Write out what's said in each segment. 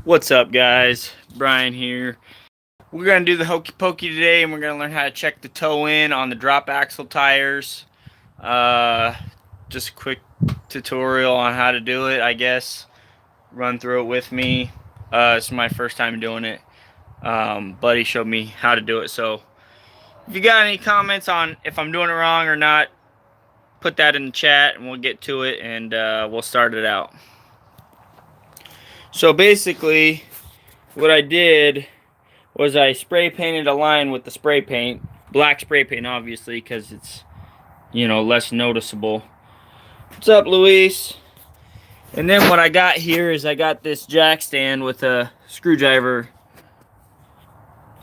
What's up, guys? Brian here. We're going to do the hokey pokey today, and we're going to learn how to check the toe in on the drop axle tires. Just a quick tutorial on how to do it, I guess. Run through it with me. It's my first time doing it. Buddy showed me how to do it, so if you got any comments on if I'm doing it wrong or not, put that in the chat, and we'll get to it, and we'll start it out. So basically, what I did was I spray painted a line with the spray paint, black spray paint obviously, because it's, you know, less noticeable. What's up, Luis? And then what I got here is I got this jack stand with a screwdriver,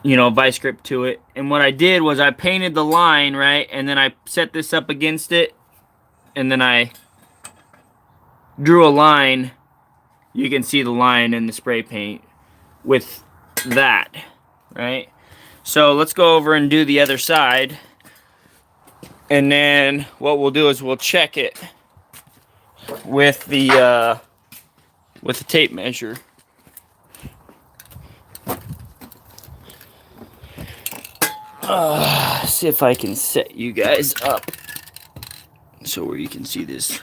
you know, vice grip to it. And what I did was I painted the line, right, and then I set this up against it, and then I drew a line. You can see the line in the spray paint with that, right? So let's go over and do the other side, and then what we'll do is we'll check it with the tape measure. See if I can set you guys up so where you can see this.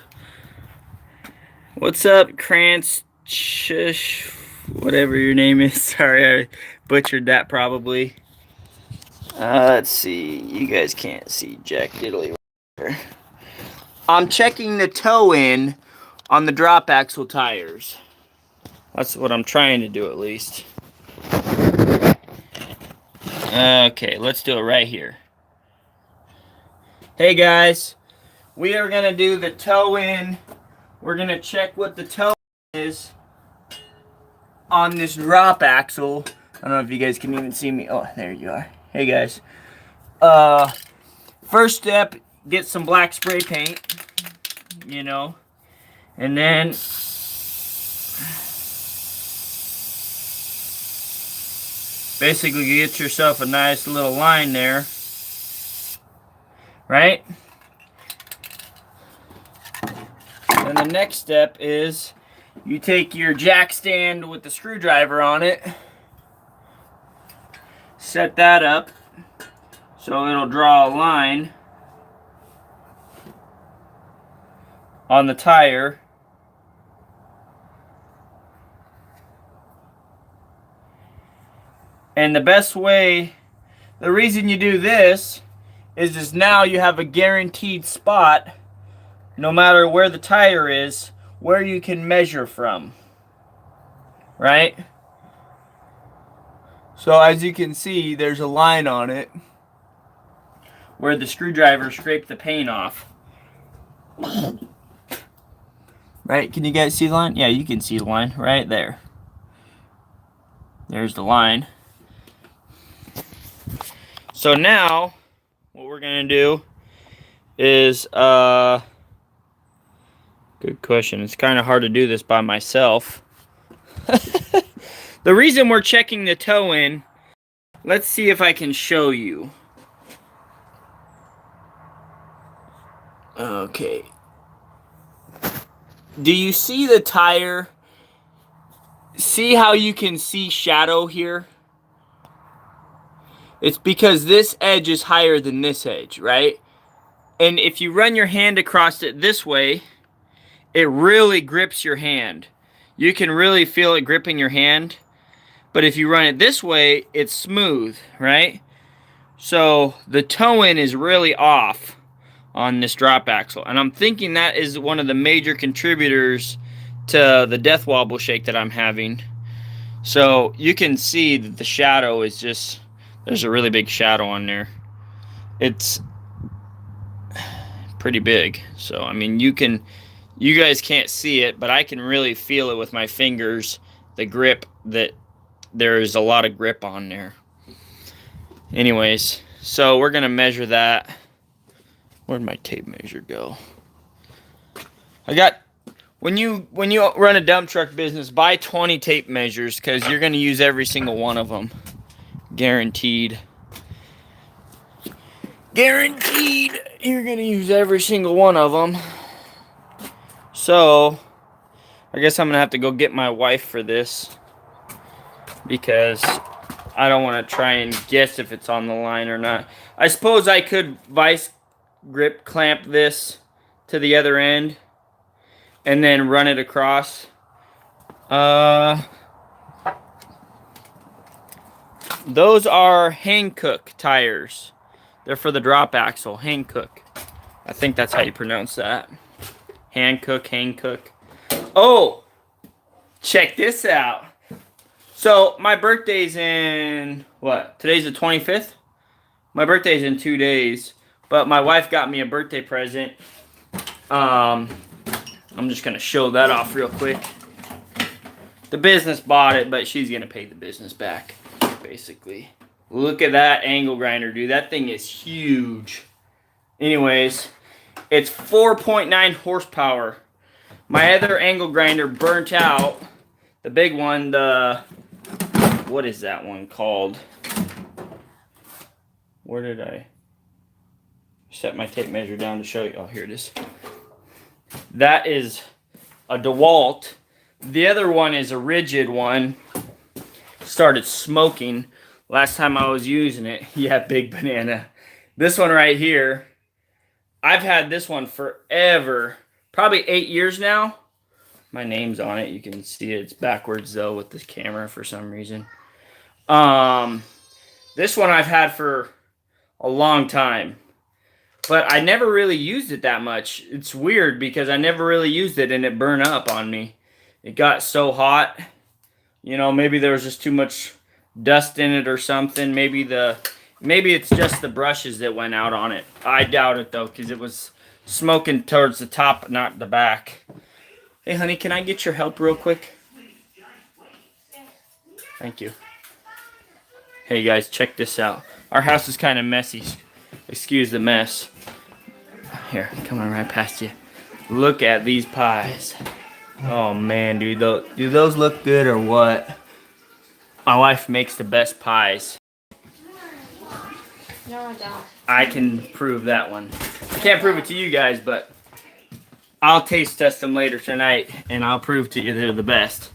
What's up, Krantz? Whatever your name is. Sorry, I butchered that probably. Let's see. You guys can't see Jack Diddley right here. I'm checking the toe in on the drop axle tires. That's what I'm trying to do, at least. Okay, let's do it right here. Hey guys, we are gonna do the toe in. We're gonna check what the toe is on this drop axle. I don't know if you guys can even see me. Oh, there you are. Hey guys. First step, get some black spray paint, you know, and then basically get yourself a nice little line there, right? And the next step is you take your jack stand with the screwdriver on it, set that up so it'll draw a line on the tire. And the best way, the reason you do this is now you have a guaranteed spot, no matter where the tire is, where you can measure from, right? So as you can see, there's a line on it where the screwdriver scraped the paint off. Right, can you guys see the line? Yeah, you can see the line right there. There's the line. So now, what we're gonna do is, good question. It's kind of hard to do this by myself. The reason we're checking the toe in, let's see if I can show you. Okay. Do you see the tire? See how you can see shadow here? It's because this edge is higher than this edge, right? And if you run your hand across it this way, it really grips your hand. You can really feel it gripping your hand. But if you run it this way, it's smooth, right? So the toe in is really off on this drop axle. And I'm thinking that is one of the major contributors to the death wobble shake that I'm having. So you can see that the shadow is just, there's a really big shadow on there. It's pretty big. So, I mean, you guys can't see it, but I can really feel it with my fingers, the grip, that there's a lot of grip on there. Anyways, so we're gonna measure that. Where'd my tape measure go? I got, when you run a dump truck business, buy 20 tape measures, because you're gonna use every single one of them. Guaranteed. Guaranteed you're gonna use every single one of them. So I guess I'm gonna have to go get my wife for this. because I don't want to try and guess if it's on the line or not. I suppose I could vice grip clamp this to the other end and then run it across. Those are Hankook tires. They're for the drop axle. Hankook. I think that's how you pronounce that. Hankook. Oh! Check this out. So, my birthday's in, what? Today's the 25th? My birthday's in 2 days. But my wife got me a birthday present. I'm just going to show that off real quick. The business bought it, but she's going to pay the business back, basically. Look at that angle grinder, dude. That thing is huge. Anyways, it's 4.9 horsepower. My other angle grinder burnt out. The big one, what is that one called? Where did I set my tape measure down to show you? Oh, here it is. That is a DeWalt. The other one is a rigid one. Started smoking last time I was using it. Yeah, big banana. This one right here, I've had this one forever. Probably 8 years now. My name's on it. You can see it. It's backwards though with the camera for some reason. This one I've had for a long time. But I never really used it that much. It's weird because I never really used it and it burned up on me. It got so hot. You know, maybe there was just too much dust in it or something. Maybe it's just the brushes that went out on it. I doubt it though, because it was smoking towards the top, not the back. Hey honey, can I get your help real quick? Thank you. Hey guys, check this out. Our house is kind of messy. Excuse the mess. Here, come on right past you. Look at these pies. Oh man, dude, do those look good or what? My wife makes the best pies. No, I don't. I can prove that one. I can't prove it to you guys, but I'll taste test them later tonight, and I'll prove to you they're the best.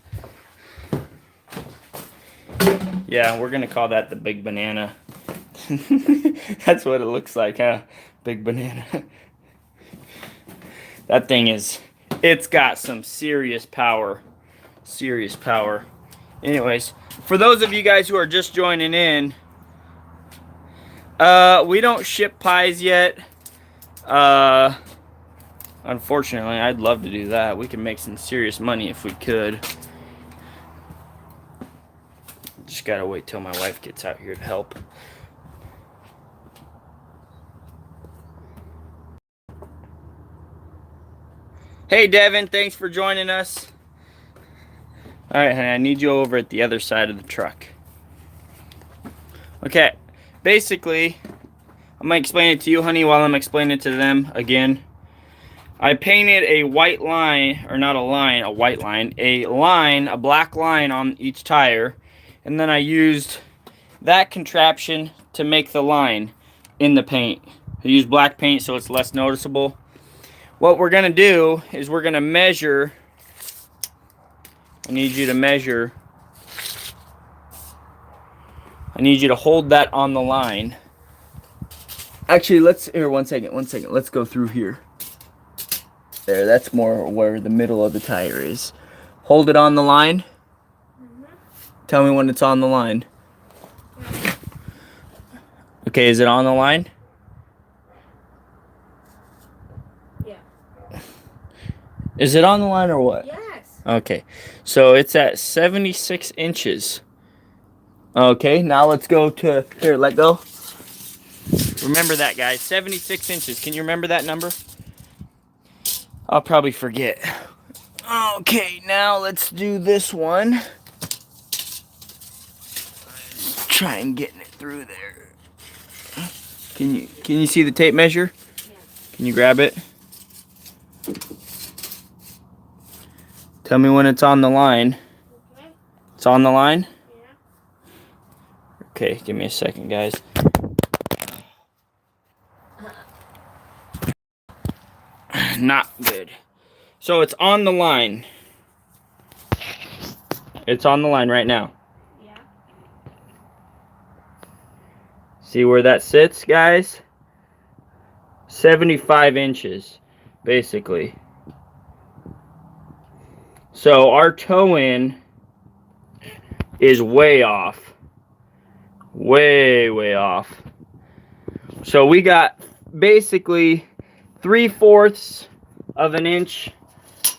Yeah, we're gonna call that the big banana. That's what it looks like, huh? Big banana. That thing it's got some serious power. Serious power. Anyways, for those of you guys who are just joining in, we don't ship pies yet. Unfortunately, I'd love to do that. We can make some serious money if we could. Just gotta wait till my wife gets out here to help. Hey Devin, thanks for joining us. Alright, honey, I need you over at the other side of the truck. Okay, basically, I'm gonna explain it to you, honey, while I'm explaining it to them again. I painted a white line, or not a line, a white line, a black line on each tire, and then I used that contraption to make the line in the paint. I used black paint so it's less noticeable. What we're gonna do is we're gonna measure. I need you to measure. I need you to hold that on the line. Actually, one second. Let's go through here. There, that's more where the middle of the tire is. Hold it on the line. Mm-hmm. Tell me when it's on the line. Okay, is it on the line? Yeah. Is it on the line or what? Yes. Okay, so it's at 76 inches. Okay, now let's go to, here, let go. Remember that, guys, 76 inches. Can you remember that number? I'll probably forget. Okay, now let's do this one. Let's try and get it through there. Can you see the tape measure? Yeah. Can you grab it? Tell me when it's on the line. Okay. It's on the line? Yeah. Okay, give me a second, guys. Not good. So it's on the line. It's on the line right now. Yeah. See where that sits, guys? 75 inches, basically. So our toe-in is way off. Way off. So we got basically 3/4 of an inch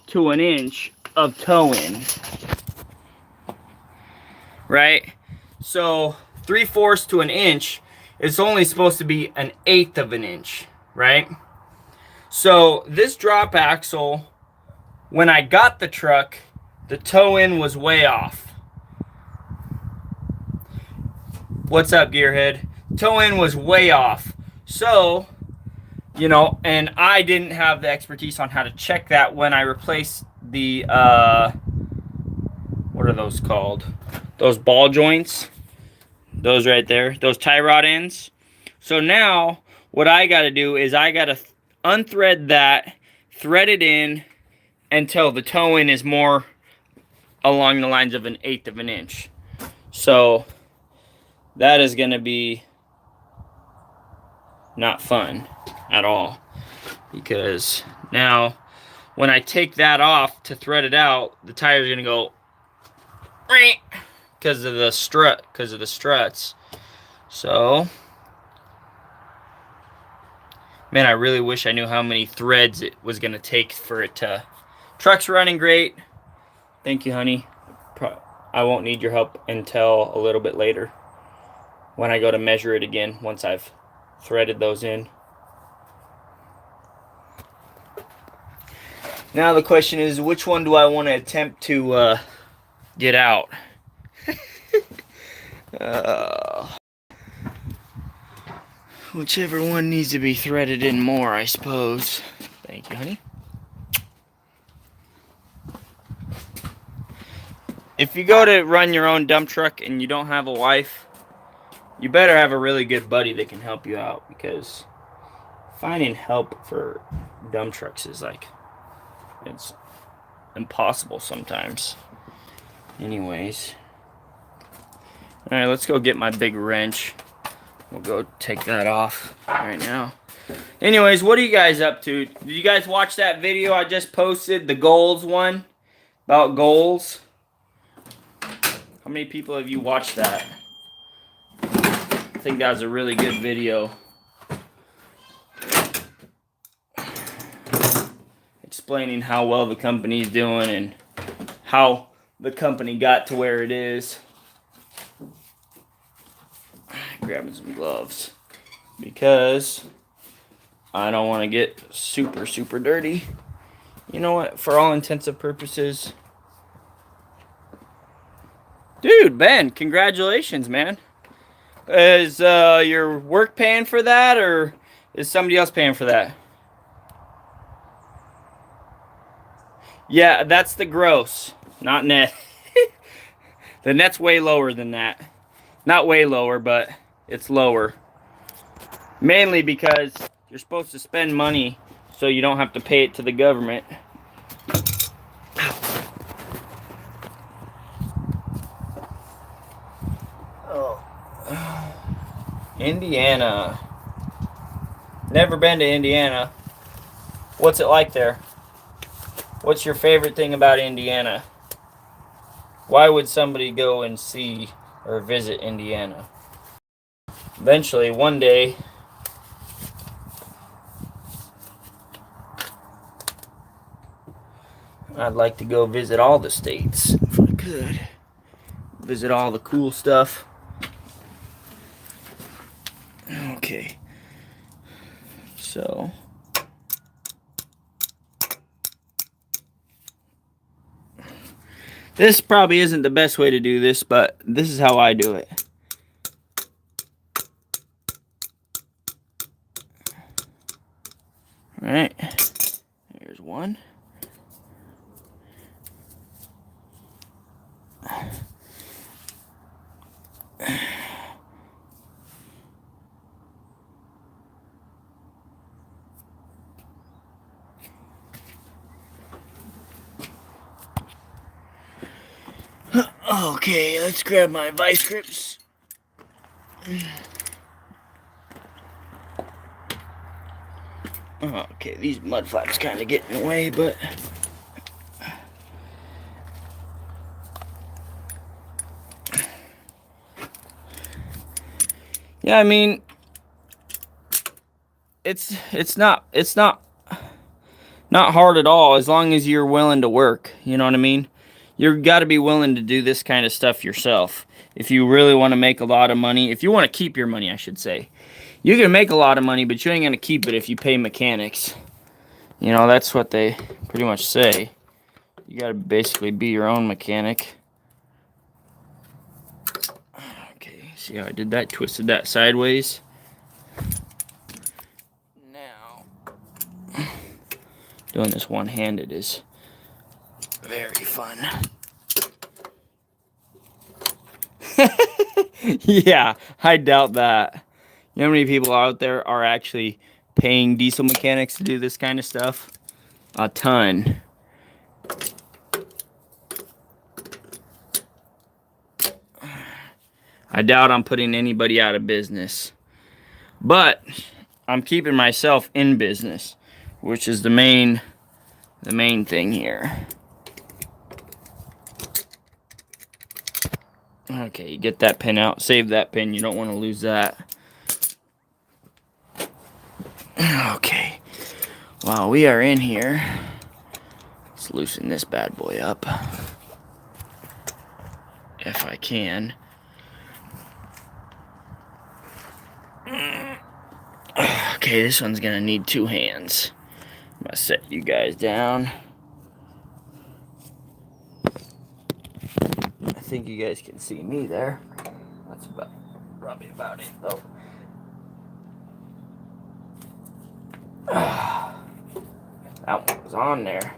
to an inch of toe-in. Right? So 3/4 to an inch, it's only supposed to be 1/8 of an inch, right? So this drop axle, when I got the truck, the toe-in was way off. What's up, gearhead? Toe-in was way off. So, you know, and I didn't have the expertise on how to check that when I replaced the, what are those called? Those ball joints. Those right there. Those tie rod ends. So now, what I got to do is I got to unthread that, thread it in until the toe-in is more along the lines of 1/8 of an inch. So that is going to be not fun at all, because now when I take that off to thread it out, the tire is going to go because of the struts. So, man, I really wish I knew how many threads it was going to take for it to... Truck's running great. Thank you, honey. I won't need your help until a little bit later when I go to measure it again, once I've threaded those in. Now the question is, which one do I want to attempt to get out? Whichever one needs to be threaded in more, I suppose. Thank you, honey. If you go to run your own dump truck and you don't have a wife, you better have a really good buddy that can help you out, because finding help for dump trucks is like, it's impossible sometimes. Anyways. Alright, let's go get my big wrench. We'll go take that off right now. Anyways, what are you guys up to? Did you guys watch that video I just posted? The goals one? About goals? How many people have you watched that? I think that was a really good video. Explaining how well the company's doing and how the company got to where it is. Grabbing some gloves because I don't want to get super dirty. You know what? For all intents and purposes, dude, Ben, congratulations, man. Is your work paying for that, or is somebody else paying for that? Yeah, that's the gross, not net. The net's way lower than that. Not way lower, but it's lower. Mainly because you're supposed to spend money so you don't have to pay it to the government. Oh. Indiana. Never been to Indiana. What's it like there? What's your favorite thing about Indiana? Why would somebody go and see or visit Indiana? Eventually, one day, I'd like to go visit all the states, if I could. Visit all the cool stuff. Okay. So... this probably isn't the best way to do this, but this is how I do it. Alright. Here's one. Okay, let's grab my vice grips. Okay, these mud flaps kind of get in the way, but yeah, I mean, it's not hard at all as long as you're willing to work. You know what I mean? You've got to be willing to do this kind of stuff yourself. If you really want to make a lot of money, if you want to keep your money, I should say. You can make a lot of money, but you ain't going to keep it if you pay mechanics. You know, that's what they pretty much say. You got to basically be your own mechanic. Okay, see how I did that? Twisted that sideways. Now, doing this one-handed is very fun. Yeah, I doubt that. You know how many people out there are actually paying diesel mechanics to do this kind of stuff? A ton. I doubt I'm putting anybody out of business. But I'm keeping myself in business, which is the main thing here. Okay, you get that pin out. Save that pin. You don't want to lose that. Okay. While we are in here, let's loosen this bad boy up. If I can. Okay, this one's gonna need 2 hands. I'm gonna set you guys down. I think you guys can see me there. That's probably about it though. That one was on there.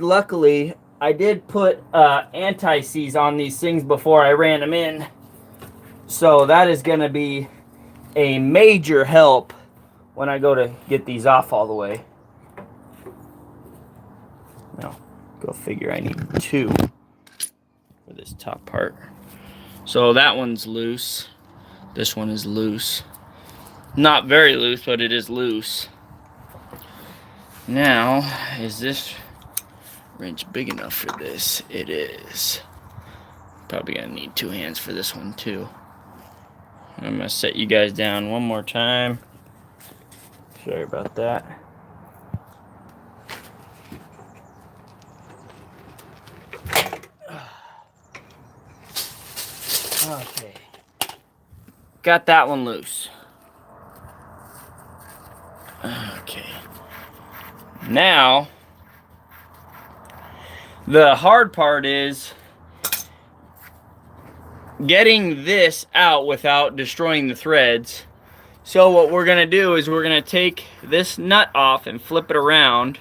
Luckily, I did put anti-seize on these things before I ran them in. So that is gonna be a major help when I go to get these off all the way. No, go figure, I need 2 for this top part. So that one's loose. This one is loose. Not very loose, but it is loose. Now, is this wrench big enough for this? It is. Probably gonna need 2 hands for this one too. I'm gonna set you guys down one more time. Sorry about that. Okay. Got that one loose. Okay. Now, the hard part is getting this out without destroying the threads. So what we're gonna do is we're gonna take this nut off and flip it around,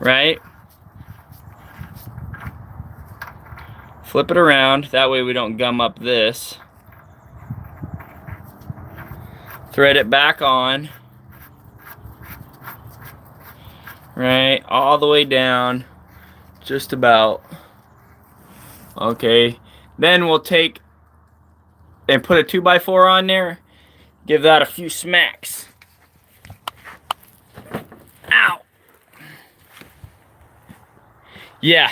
right? Flip it around, that way we don't gum up this. Thread it back on, right, all the way down, just about. Okay, then we'll take and put a 2x4 on there, give that a few smacks. Ow! Yeah.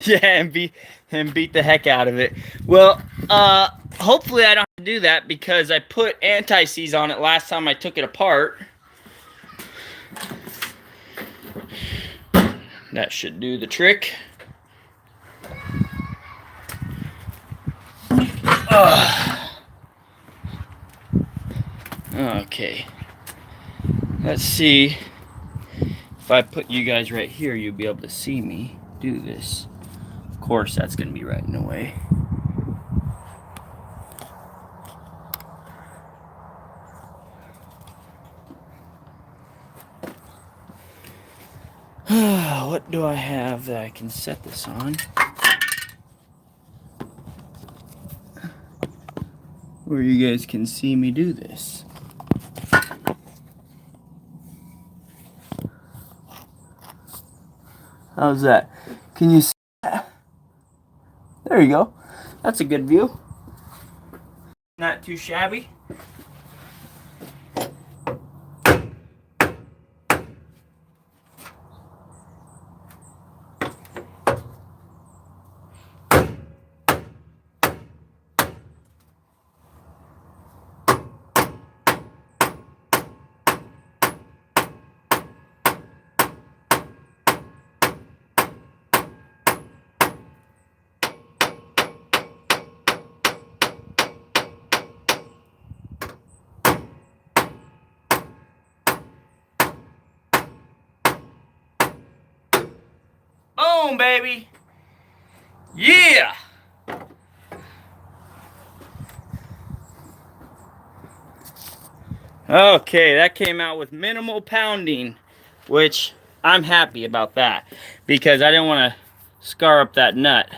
Yeah, and beat the heck out of it. Well, hopefully I don't have to do that because I put anti-seize on it last time I took it apart. That should do the trick. Okay. Let's see. If I put you guys right here, you'll be able to see me do this. Of course, that's going to be right in the way. What do I have that I can set this on? Where you guys can see me do this. How's that? Can you see that? There you go. That's a good view. Not too shabby. home, baby. Yeah. Okay, that came out with minimal pounding, which I'm happy about that because I didn't want to scar up that nut.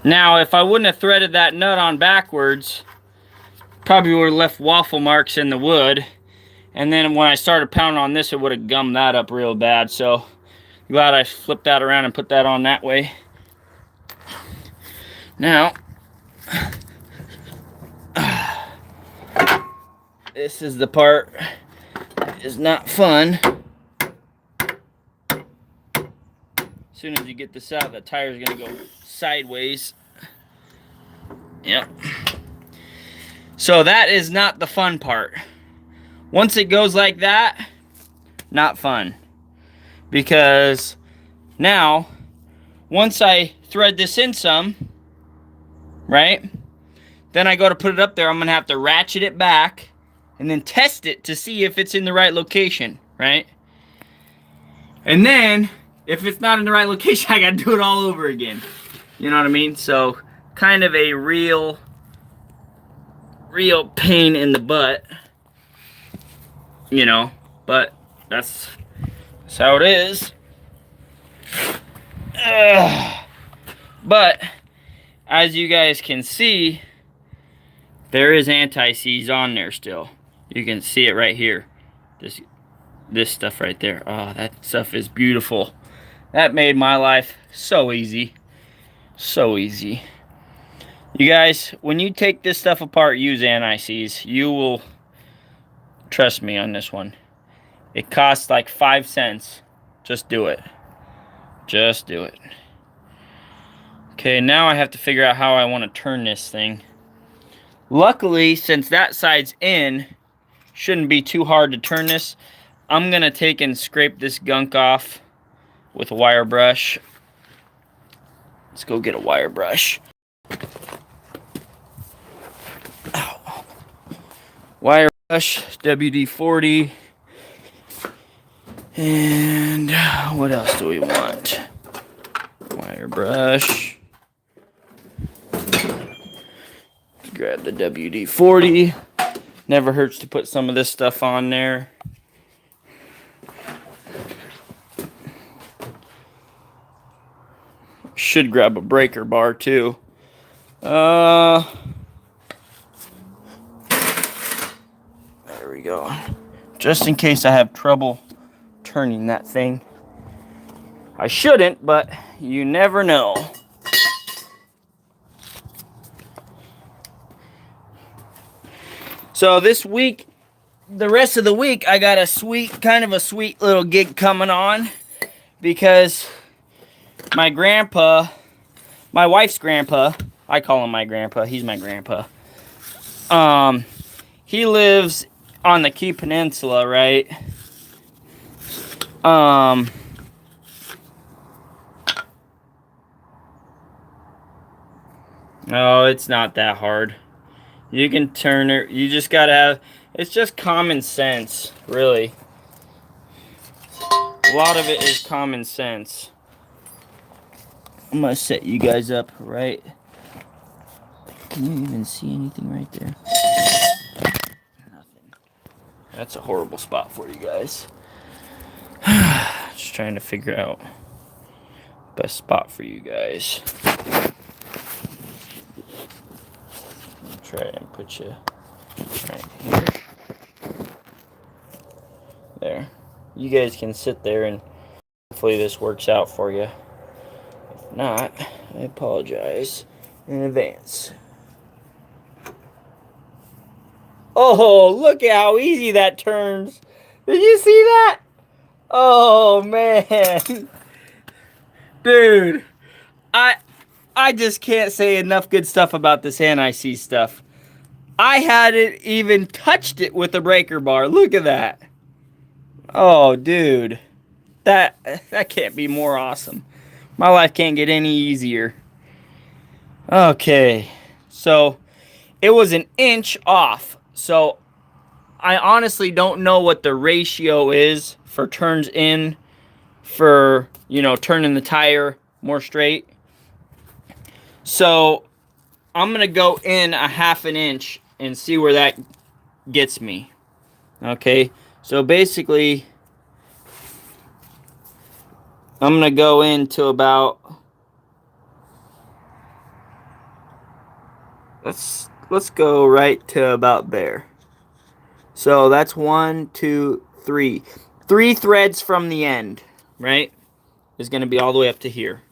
Now, if I wouldn't have threaded that nut on backwards, probably would have left waffle marks in the wood. And then when I started pounding on this, it would have gummed that up real bad. So, glad I flipped that around and put that on that way. Now, this is the part that is not fun. As soon as you get this out, the tire's gonna go sideways. Yep. So that is not the fun part. Once it goes like that, not fun. Because now, once I thread this in some, right? Then I go to put it up there, I'm gonna have to ratchet it back and then test it to see if it's in the right location, right? And then, if it's not in the right location, I gotta do it all over again. You know what I mean? So, kind of a real pain in the butt. You know, but that's how it is. But, as you guys can see, there is anti-seize on there still. You can see it right here. This stuff right there. Oh, that stuff is beautiful. That made my life so easy. So easy. You guys, when you take this stuff apart, use anti-seize. You will, trust me on this one. It costs like 5 cents. Just do it. Just do it. Okay, now I have to figure out how I want to turn this thing. Luckily, since that side's in, shouldn't be too hard to turn this. I'm going to take and scrape this gunk off with a wire brush. Let's go get a wire brush. Ow. Wire brush, WD-40. And what else do we want? Wire brush. Grab the WD-40. Never hurts to put some of this stuff on there. Should grab a breaker bar too. There we go. Just in case I have trouble turning that thing. I shouldn't, but you never know. So this week, the rest of the week, I got a kind of a sweet little gig coming on because my grandpa, my wife's grandpa, I call him my grandpa, he's my grandpa. He lives on the Key Peninsula, right? Oh, it's not that hard. You can turn it, you just gotta have, it's just common sense, really. A lot of it is common sense. I'm gonna set you guys up right. Can you even see anything right there? Nothing. That's a horrible spot for you guys. Just trying to figure out best spot for you guys. Try and put you right here. There. You guys can sit there and hopefully this works out for you. If not, I apologize in advance. Oh, look at how easy that turns. Did you see that? Oh, man. Dude, I just can't say enough good stuff about this anti-seize stuff. I hadn't even touched it with a breaker bar. Look at that. Oh, dude. That can't be more awesome. My life can't get any easier. Okay. So, it was an inch off. So, I honestly don't know what the ratio is for turns in, for, you know, turning the tire more straight. So I'm gonna go in a 1/2 inch and see where that gets me. Okay, so basically I'm gonna go into about, let's go right to about there. So that's 1, 2, 3. 3 threads from the end, right? Is gonna be all the way up to here.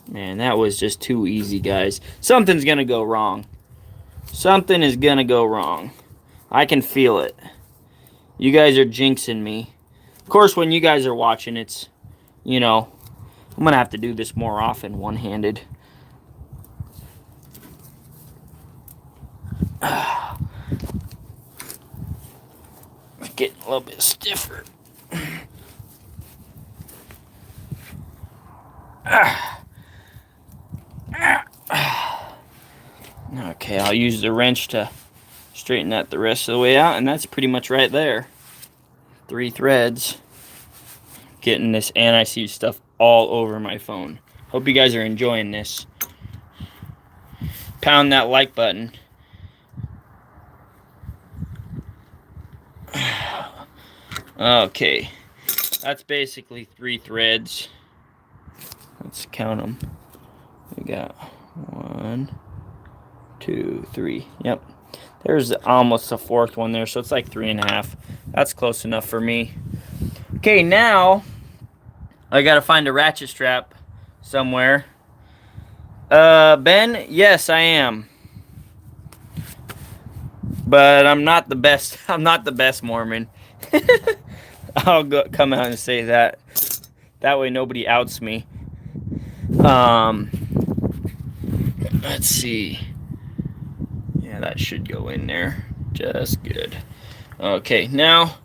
Man, that was just too easy, guys. Something's gonna go wrong. Something is gonna go wrong. I can feel it. You guys are jinxing me. Of course, when you guys are watching, it's, you know, I'm gonna have to do this more often, one-handed. It's getting a little bit stiffer. Okay, I'll use the wrench to straighten that the rest of the way out, and that's pretty much right there. 3 threads. Getting this anti-seize stuff all over my phone. Hope you guys are enjoying this. Pound that like button. Okay, that's basically 3 threads. Let's count them. We got 1, 2, 3. Yep. There's almost a 4th one there, so it's like 3.5. That's close enough for me. Okay, now I gotta find a ratchet strap somewhere. Ben, yes, I am. But I'm not the best. I'm not the best Mormon. I'll come out and say that. That way nobody outs me. Let's see. Yeah, that should go in there just good. Okay, now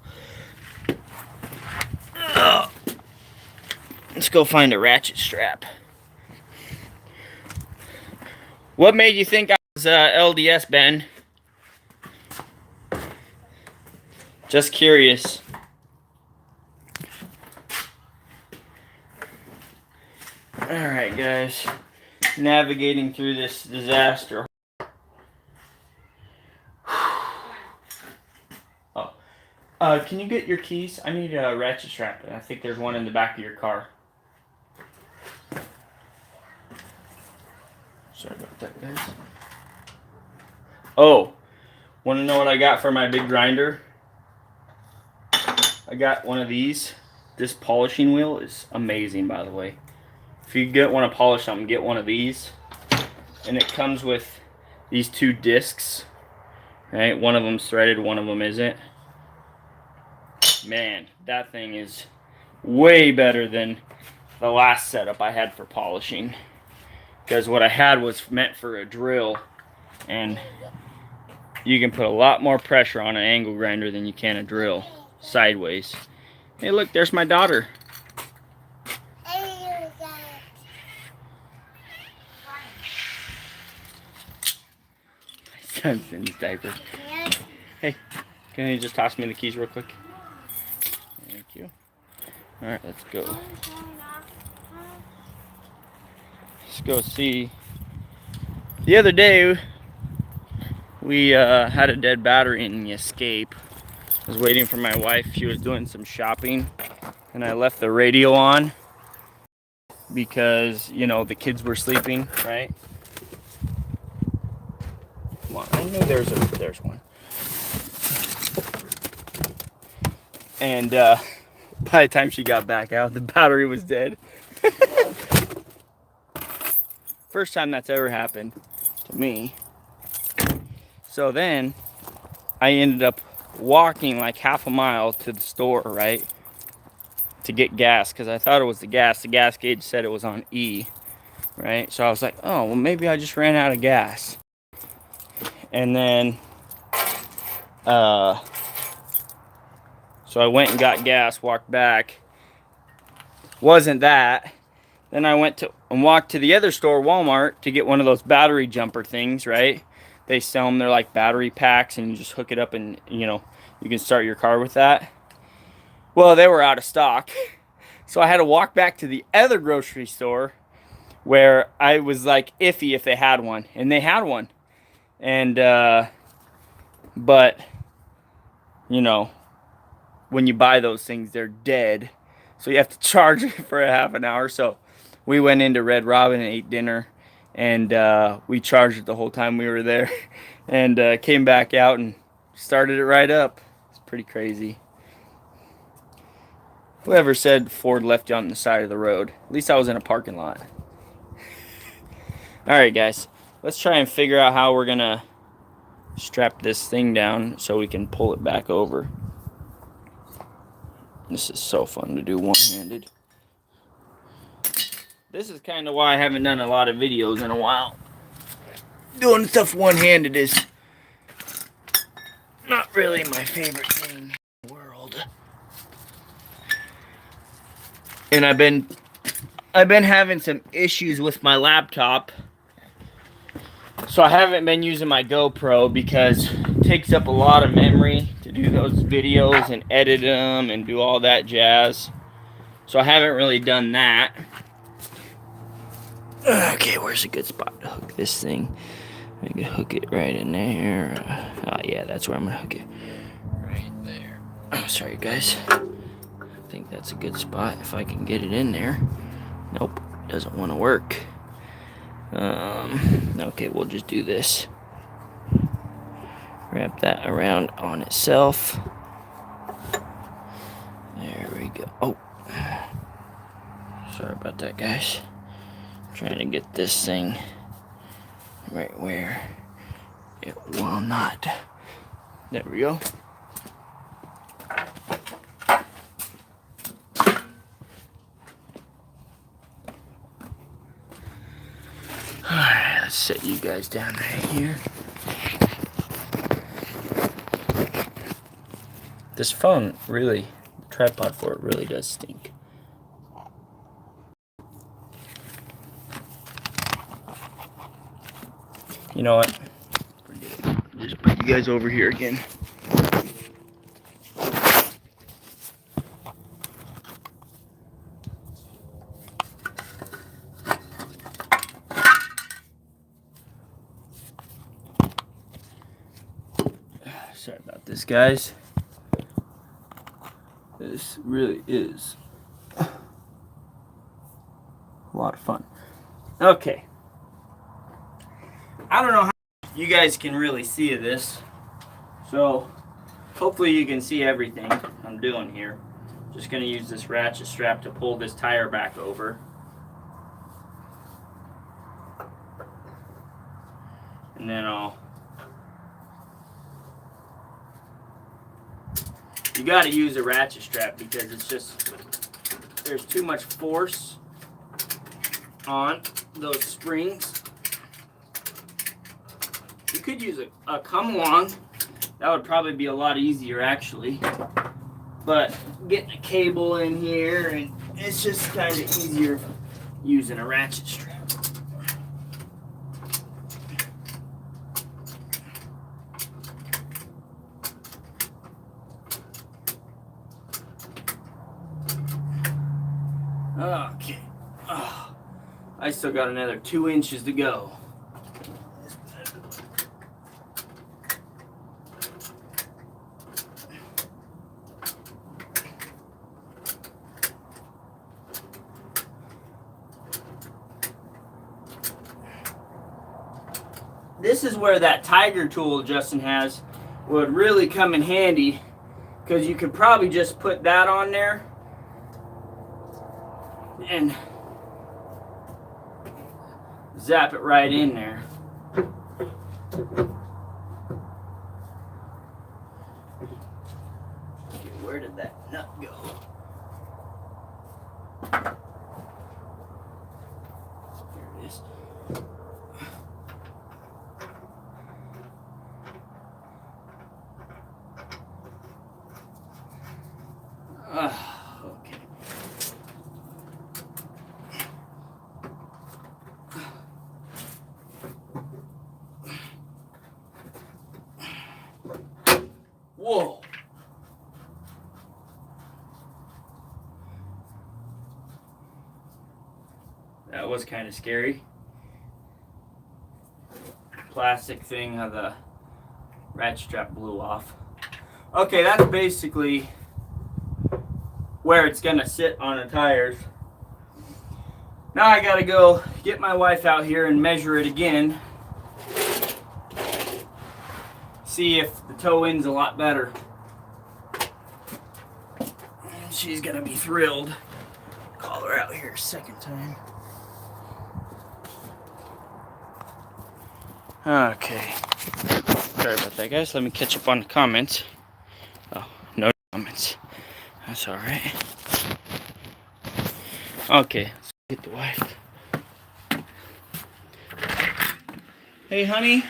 let's go find a ratchet strap. What made you think I was LDS, Ben? Just curious. Alright, guys. Navigating through this disaster. Oh. Can you get your keys? I need a ratchet strap. I think there's one in the back of your car. Sorry about that, guys. Oh. Want to know what I got for my big grinder? I got one of these. This polishing wheel is amazing, by the way. If you want to polish something, get one of these. And it comes with these 2 discs. Right? One of them's threaded, one of them isn't. Man, that thing is way better than the last setup I had for polishing. Because what I had was meant for a drill. And you can put a lot more pressure on an angle grinder than you can a drill. Sideways. Hey, look, there's my daughter. My son's in his diaper. Hey, can you just toss me the keys real quick? Thank you. Alright, let's go. Let's go see. The other day, we had a dead battery in the Escape. I was waiting for my wife. She was doing some shopping, and I left the radio on because, you know, the kids were sleeping, right? Come on, I know there's one. And by the time she got back out, the battery was dead. First time that's ever happened to me. So then I ended up walking like 1/2 mile to the store, right, to get gas, because I thought it was the gas. The gas gauge said it was on E, right? So I was like, oh, well, maybe I just ran out of gas. And then so I went and got gas, walked back. Wasn't that. Then I went to and walked to the other store, Walmart, to get one of those battery jumper things, right? They sell them. They're like battery packs, and you just hook it up, and you know, you can start your car with that. Well, they were out of stock, so I had to walk back to the other grocery store where I was like iffy if they had one, and they had one. And but you know, when you buy those things, they're dead, so you have to charge it for a half an hour. So we went into Red Robin and ate dinner, and we charged it the whole time we were there, and came back out and started it right up. It's pretty crazy. Whoever said Ford left you on the side of the road? At least I was in a parking lot. Alright guys, let's try and figure out how we're gonna strap this thing down so we can pull it back over. This is so fun to do one-handed. This is kind of why I haven't done a lot of videos in a while. Doing stuff one-handed is not really my favorite thing in the world. And I've been having some issues with my laptop. So I haven't been using my GoPro because it takes up a lot of memory to do those videos and edit them and do all that jazz. So I haven't really done that. Okay, where's a good spot to hook this thing? I can hook it right in there. Oh yeah, that's where I'm gonna hook it. Right there. Oh, sorry guys. I think that's a good spot if I can get it in there. Nope, doesn't want to work. Okay, we'll just do this. Wrap that around on itself. There we go. Oh, sorry about that, guys. I'm trying to get this thing right where it will not. There we go. Alright, let's set you guys down right here. This phone really, the tripod for it really does stink. You know what? Just put you guys over here again. Sorry about this, guys. This really is a lot of fun. Okay. I don't know how you guys can really see this. So, hopefully you can see everything I'm doing here. Just going to use this ratchet strap to pull this tire back over. And then you got to use a ratchet strap because it's just, there's too much force on those springs. You could use a come along. That would probably be a lot easier actually. But getting a cable in here, and it's just kind of easier using a ratchet strap. Okay. Oh, I still got another 2 inches to go. This is where that tiger tool Justin has would really come in handy, because you could probably just put that on there and zap it right in there. Okay, where did that nut go? Here it is. Okay. That was kind of scary. Plastic thing how the ratchet strap blew off. Okay, that's basically where it's gonna sit on the tires. Now I gotta go get my wife out here and measure it again. See if the toe in's a lot better. She's gonna be thrilled. Call her out here a second time. Okay. Sorry about that, guys. Let me catch up on the comments. Oh, no comments. That's alright. Okay, let's get the wife. Hey, honey.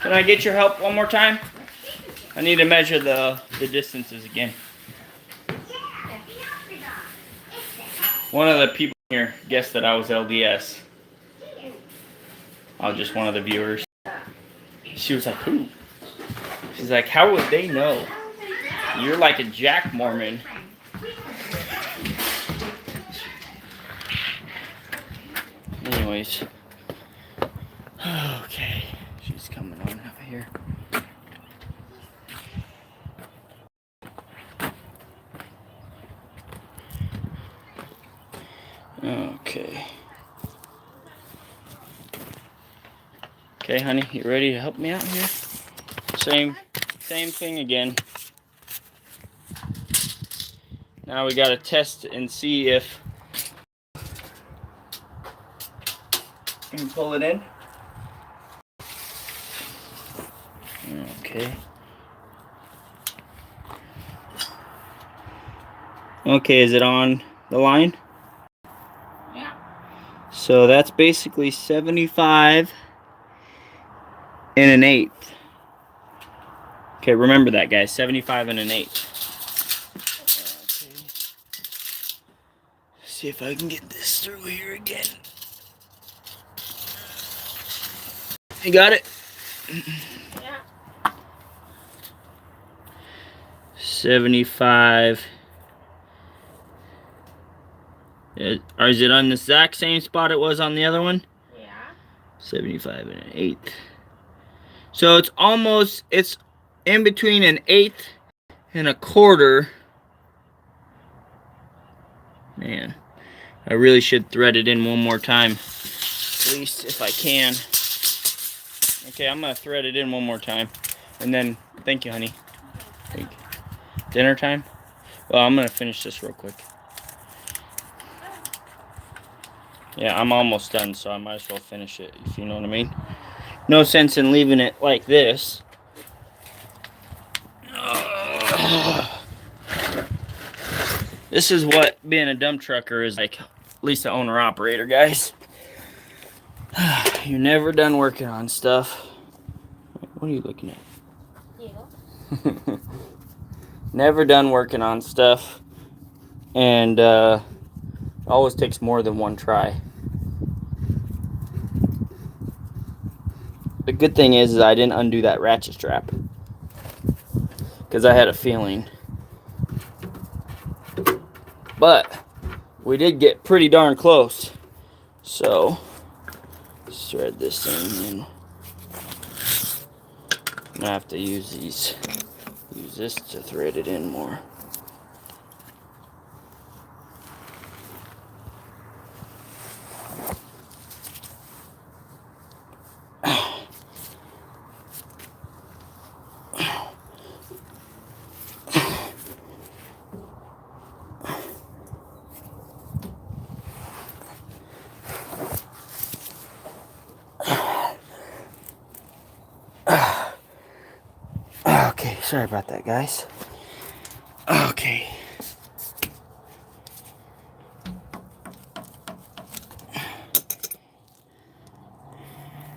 Can I get your help one more time? I need to measure the distances again. One of the people here guessed that I was LDS. I was just one of the viewers. She was like, who? She's like, how would they know? You're like a Jack Mormon. Anyways. Okay. She's coming on out here. Okay. Okay, honey, you ready to help me out here? Same thing again. Now we gotta test and see if you can pull it in. Okay. Okay, is it on the line? Yeah. So that's basically 75 and 1/8. Okay, remember that, guys. 75 and 1/8. Okay. See if I can get this through here again. You got it? Yeah. 75. Or is it on the exact same spot it was on the other one? Yeah. 75 and 1/8. So it's almost, it's in between 1/8 and 1/4. Man, I really should thread it in one more time. At least if I can. Okay, I'm gonna thread it in one more time. And then, thank you, honey. Thank you. Dinner time? Well, I'm gonna finish this real quick. Yeah, I'm almost done, so I might as well finish it, if you know what I mean. No sense in leaving it like this. This is what being a dump trucker is like, at least the owner-operator, guys. You're never done working on stuff. What are you looking at? You. Never done working on stuff. And always takes more than one try. The good thing is I didn't undo that ratchet strap. Because I had a feeling. But we did get pretty darn close. So let's thread this thing in. I'm gonna have to use this to thread it in more. Okay, sorry about that, guys. Okay.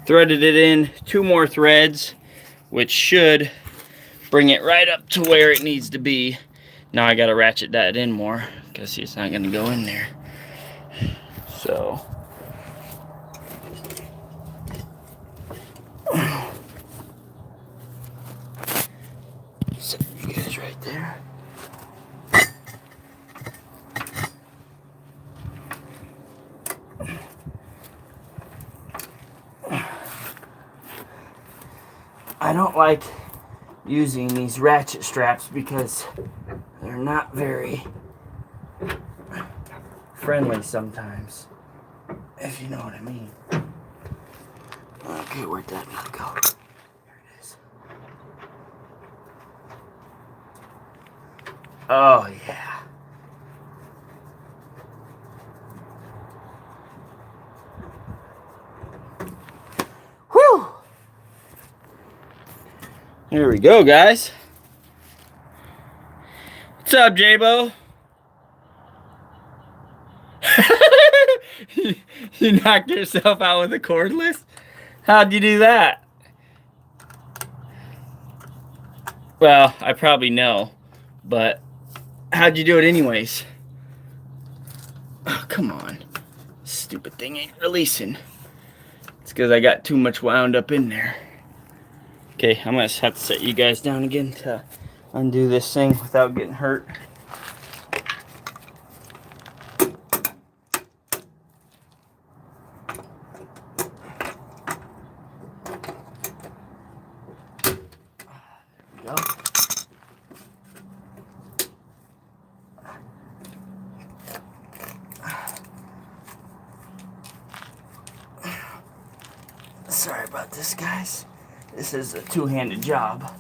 Threaded it in 2 more threads, which should bring it right up to where it needs to be. Now I gotta ratchet that in more, because it's not gonna go in there. So set you guys right there. I don't like using these ratchet straps because they're not very friendly sometimes, if you know what I mean. Okay, where'd that nut go? There it is. Oh, yeah. Whew! Here we go, guys. What's up, J-Bo? You knocked yourself out with a cordless? How'd you do that? Well, I probably know, but how'd you do it anyways? Oh, come on. Stupid thing ain't releasing. It's because I got too much wound up in there. Okay, I'm gonna have to set you guys down again to undo this thing without getting hurt. There we go. Sorry about this, guys. This is a two-handed job.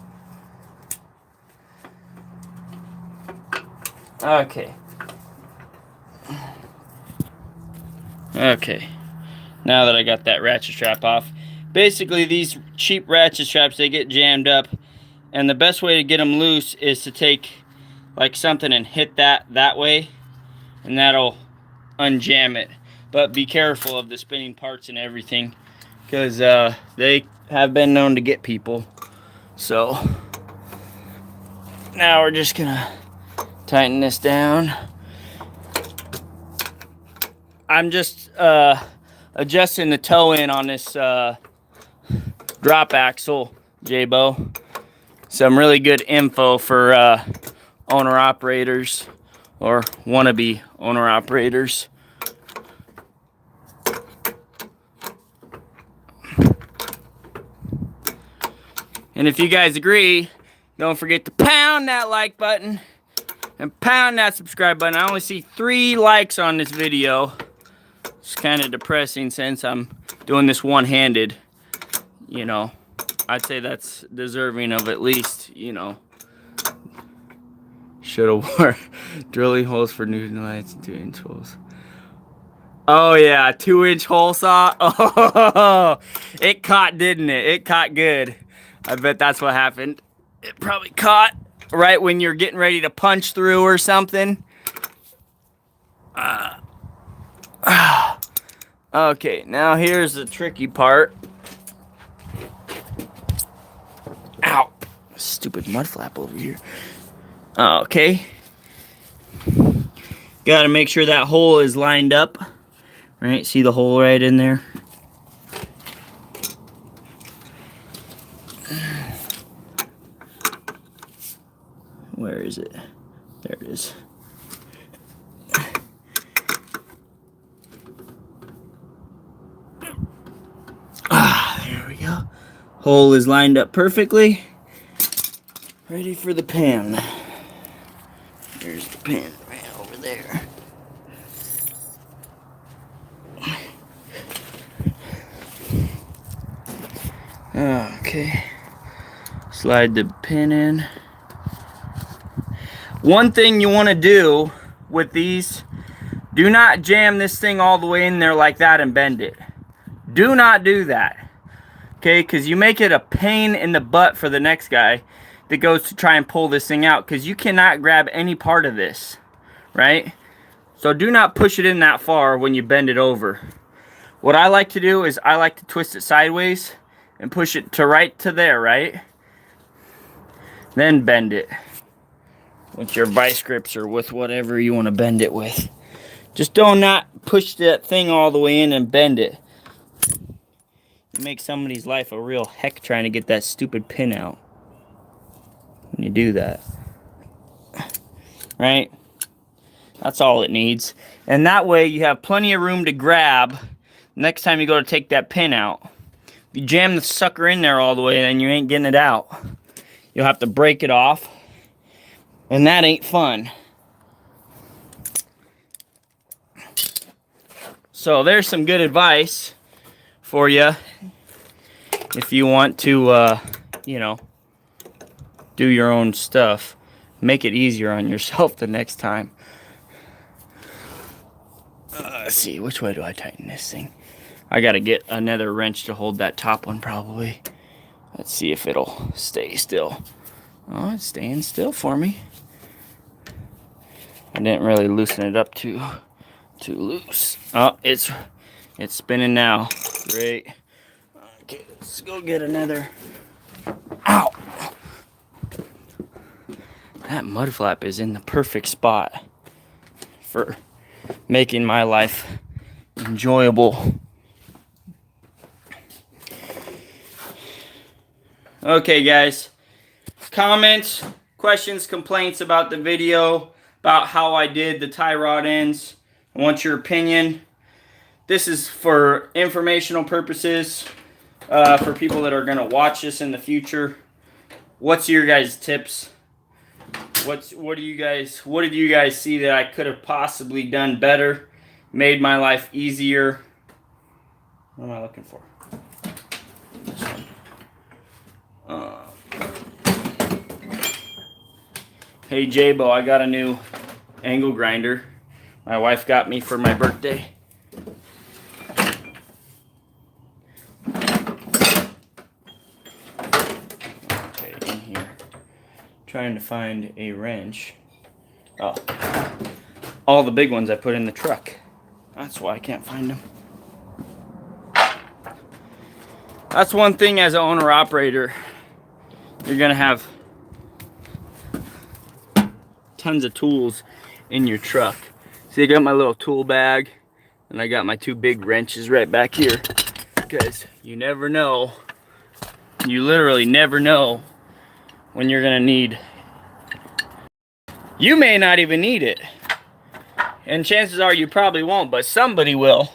Okay. Okay. Now that I got that ratchet strap off. Basically, these cheap ratchet straps, they get jammed up. And the best way to get them loose is to take like something and hit that way. And that'll unjam it. But be careful of the spinning parts and everything, because they have been known to get people. So now we're just gonna tighten this down. I'm just adjusting the toe in on this drop axle, J-Bo. Some really good info for owner operators or wannabe owner operators. And if you guys agree, don't forget to pound that like button and pound that subscribe button. I only see 3 likes on this video. It's kind of depressing since I'm doing this one-handed. You know, I'd say that's deserving of at least, you know, should have worn drilling holes for new lights and 2-inch holes. Oh yeah, 2-inch hole saw. Oh, it caught, didn't it? It caught good. I bet that's what happened. It probably caught right when you're getting ready to punch through or something. Okay, now here's the tricky part. Ow! Stupid mud flap over here. Okay. Gotta make sure that hole is lined up. Right, see the hole right in there? Where is it? There it is. There we go. Hole is lined up perfectly. Ready for the pan. There's the pan right over there. Okay. Slide the pin in. One thing you want to do with these, do not jam this thing all the way in there like that and bend it. Do not do that. Okay, because you make it a pain in the butt for the next guy that goes to try and pull this thing out, because you cannot grab any part of this, right? So do not push it in that far when you bend it over. What I like to do is I like to twist it sideways and push it to right to there, right? Then bend it with your vice grips or with whatever you want to bend it with. Just do not push that thing all the way in and bend it. You make somebody's life a real heck trying to get that stupid pin out when you do that. Right? That's all it needs. And that way you have plenty of room to grab next time you go to take that pin out. You jam the sucker in there all the way, then you ain't getting it out. You'll have to break it off, and that ain't fun. So there's some good advice for you if you want to, you know, do your own stuff. Make it easier on yourself the next time. Let's see, which way do I tighten this thing? I gotta get another wrench to hold that top one probably. Let's see if it'll stay still. Oh, it's staying still for me. I didn't really loosen it up too loose. Oh, it's spinning now. Great. Okay, let's go get another. Ow! That mud flap is in the perfect spot for making my life enjoyable. Okay, guys. Comments, questions, complaints about the video, about how I did the tie rod ends. I want your opinion. This is for informational purposes, for people that are going to watch this in the future. What's your guys' tips? What did you guys see that I could have possibly done better, made my life easier? What am I looking for? This one. Hey J-Bo, I got a new angle grinder. My wife got me for my birthday. Okay, in here. Trying to find a wrench. Oh. All the big ones I put in the truck. That's why I can't find them. That's one thing as an owner-operator. You're gonna have tons of tools in your truck. See, I got my little tool bag, and I got my two big wrenches right back here. Because you never know, you literally never know when you're gonna need. You may not even need it. And chances are you probably won't, but somebody will.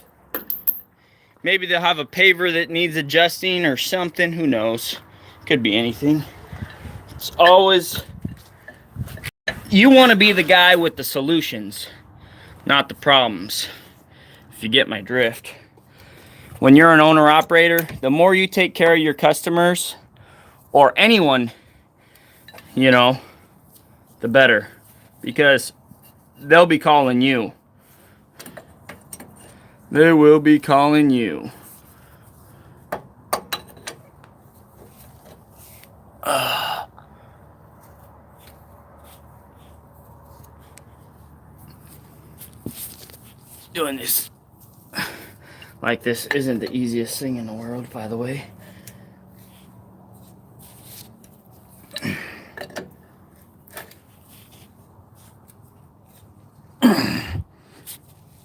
Maybe they'll have a paver that needs adjusting or something, who knows. Could be anything. It's always, you want to be the guy with the solutions, not the problems, if you get my drift. When you're an owner-operator, the more you take care of your customers, or anyone, you know, the better. Because they'll be calling you. They will be calling you. Doing this like this isn't the easiest thing in the world, by the way.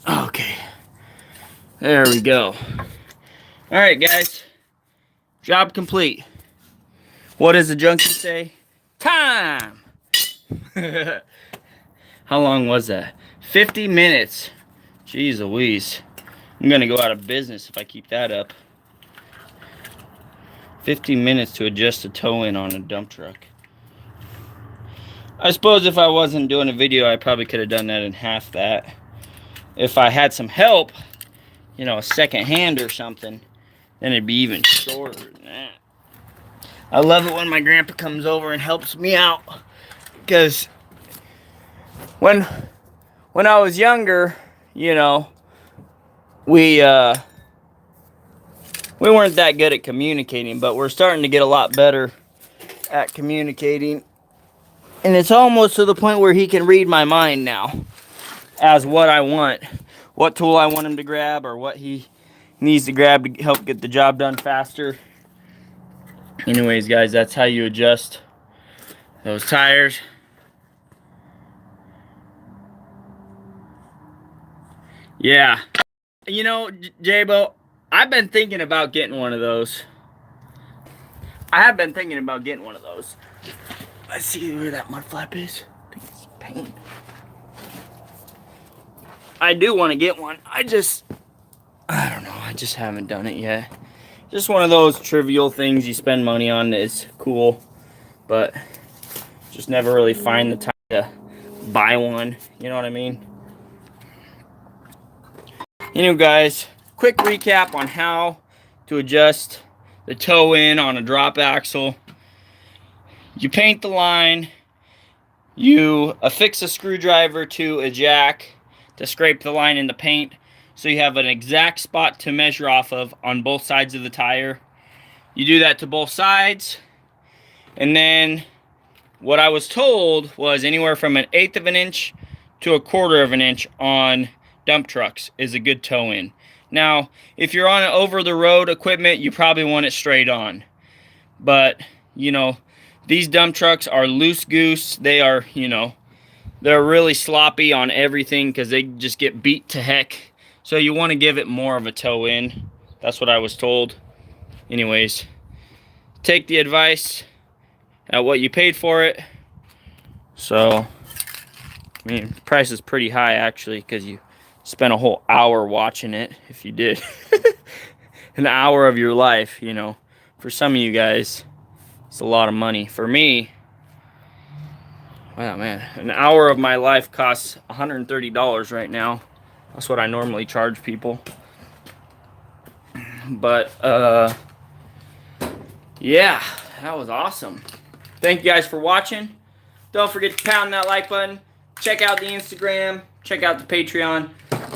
Okay, there we go. All right, guys, job complete. What does the junkie say? Time. How long was that? 50 minutes. Jeez Louise. I'm gonna go out of business if I keep that up. 15 minutes to adjust a toe in on a dump truck. I suppose if I wasn't doing a video, I probably could have done that in half that. If I had some help, you know, a second hand or something, then it'd be even shorter than that. I love it when my grandpa comes over and helps me out. Because when I was younger, you know, we weren't that good at communicating, but we're starting to get a lot better at communicating. And it's almost to the point where he can read my mind now as what I want, what tool I want him to grab, or what he needs to grab to help get the job done faster. Anyways, guys, that's how you adjust those tires. Yeah. You know, J-Bo, I've been thinking about getting one of those. I have been thinking about getting one of those. Let's see where that mud flap is. I think it's paint. I do want to get one. I don't know. I just haven't done it yet. just one of those trivial things you spend money on. It's cool, but just never really find the time to buy one. You know what I mean? Guys, quick recap on how to adjust the toe in on a drop axle. You paint the line. You affix a screwdriver to a jack to scrape the line in the paint, so you have an exact spot to measure off of on both sides of the tire. You do that to both sides, and then what I was told was anywhere from 1/8 of an inch to 1/4 of an inch on dump trucks is a good toe in. Now, if you're on an over-the-road equipment, you probably want it straight on. But, these dump trucks are loose goose. They are, they're really sloppy on everything because they just get beat to heck. So you want to give it more of a toe in. That's what I was told. Anyways, take the advice at what you paid for it. So, the price is pretty high actually, because you spent a whole hour watching it, if you did. An hour of your life, For some of you guys, it's a lot of money. For me, wow, man, an hour of my life costs $130 right now. That's what I normally charge people. But, yeah, that was awesome. Thank you guys for watching. Don't forget to pound that like button. Check out the Instagram. Check out the Patreon.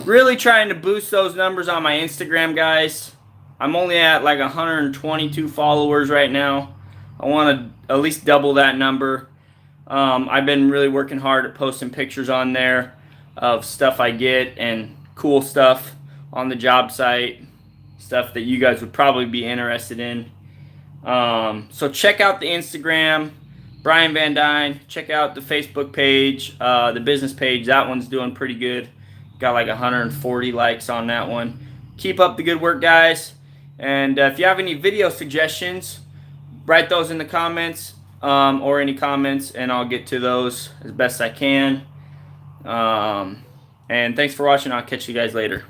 Really trying to boost those numbers on my Instagram, guys. I'm only at like 122 followers right now. I want to at least double that number. I've been really working hard at posting pictures on there of stuff I get and cool stuff on the job site. Stuff that you guys would probably be interested in. So check out the Instagram, Brian VANDUYN. Check out the Facebook page, the business page. That one's doing pretty good. Got like 140 likes on that one. Keep up the good work, guys. And if you have any video suggestions, write those in the comments or any comments, and I'll get to those as best I can. And thanks for watching. I'll catch you guys later.